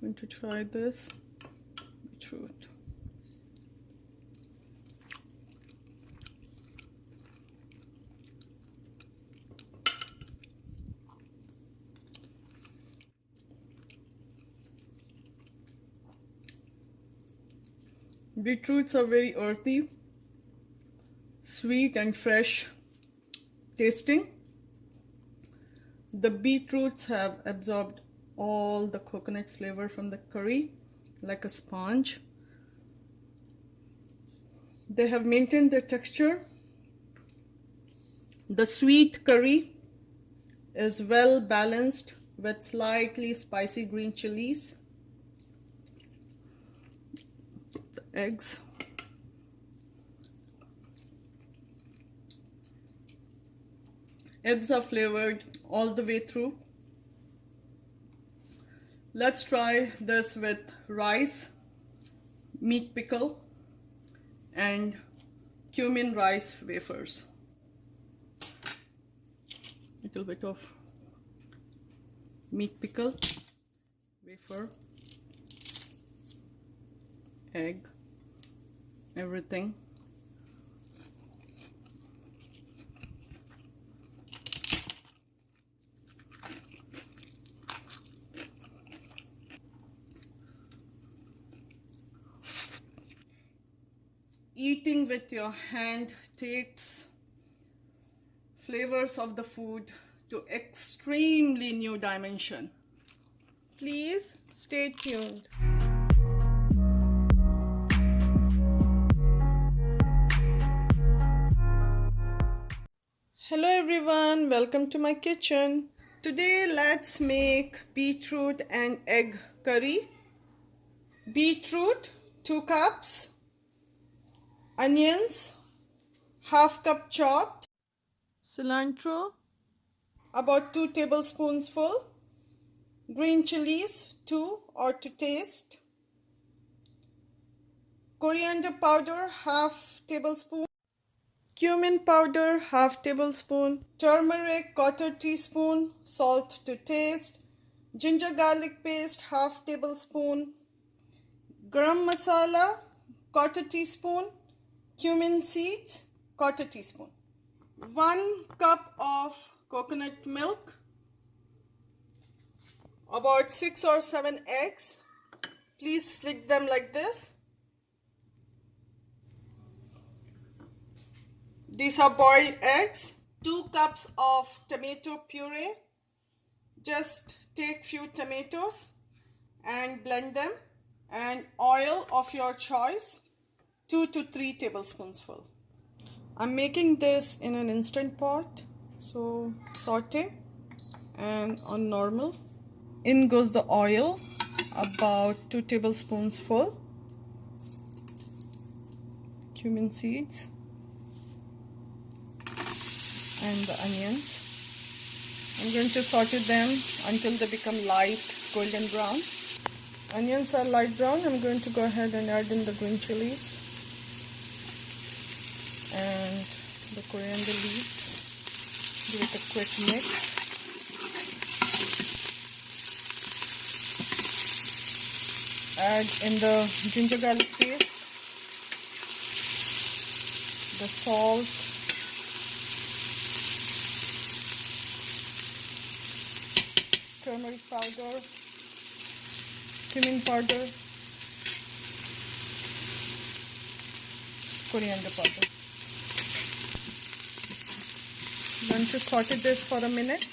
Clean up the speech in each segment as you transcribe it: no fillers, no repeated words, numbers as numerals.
going to try this beetroot. Beetroots are very earthy, sweet and fresh tasting. The beetroots have absorbed all the coconut flavor from the curry like a sponge. They have maintained their texture. The sweet curry is well balanced with slightly spicy green chilies. The eggs. Eggs are flavored all the way through. Let's try this with rice, meat pickle, and cumin rice wafers. Little bit of meat pickle, wafer, egg, everything. Eating with your hand takes flavors of the food to extremely new dimension. Please stay tuned. Hello everyone, welcome to my kitchen. Today let's make beetroot and egg curry. Beetroot 2 cups, onions ½ cup chopped, cilantro about 2 tablespoons full, green chilies 2 or to taste, coriander powder ½ tablespoon, cumin powder ½ tablespoon, turmeric 1/4 teaspoon, salt to taste, ginger garlic paste ½ tablespoon, garam masala 1/4 teaspoon, cumin seeds 1/4 teaspoon, 1 cup of coconut milk, about 6 or 7 eggs. Please slick them like this. These are boiled eggs. 2 cups of tomato puree. Just take few tomatoes and blend them, and oil of your choice, 2 to 3 tablespoons full. I'm making this in an instant pot, so saute and on normal. In goes the oil, about 2 tablespoons full, cumin seeds and the onions. I'm going to saute them until they become light golden brown. Onions are light brown. I'm going to go ahead and add in the green chilies and the coriander leaves. Give it a quick mix. Add in the ginger garlic paste, the salt, turmeric powder, cumin powder, coriander powder. Going to saute this for a minute.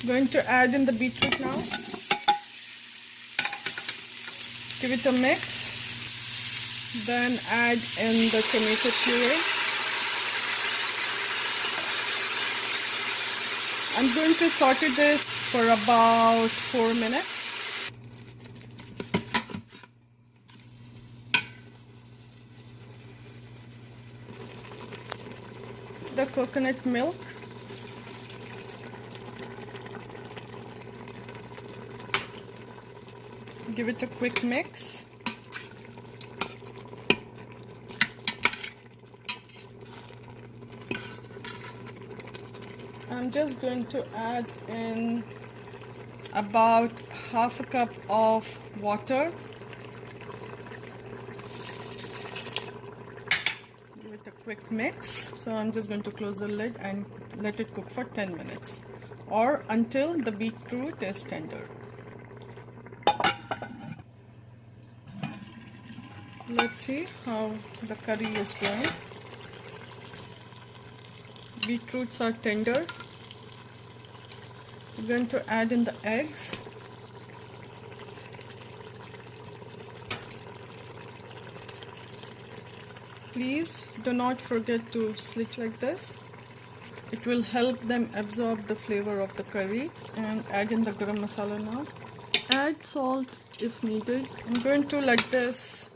Going to add in the beetroot now. Give it a mix. Then add in the tomato puree. I'm going to saute this for about 4 minutes. The coconut milk. Give it a quick mix. I'm just going to add in about half a cup of water. Give it a quick mix. So I'm just going to close the lid and let it cook for 10 minutes or until the beetroot is tender. Let's see how the curry is going. Beetroots are tender. We're going to add in the eggs. Please do not forget to slice like this. It will help them absorb the flavor of the curry. And add in the garam masala now. Add salt if needed. I'm going to let this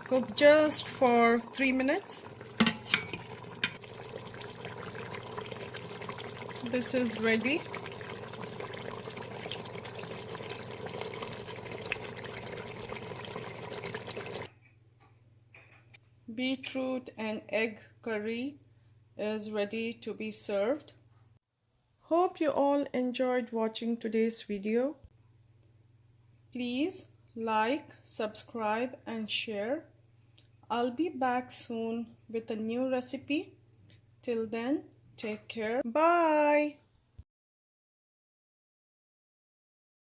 cook just for 3 minutes. This is ready. Beetroot and egg curry is ready to be served. Hope you all enjoyed watching today's video. Please like, subscribe and share. I'll be back soon with a new recipe. Till then, take care. Bye.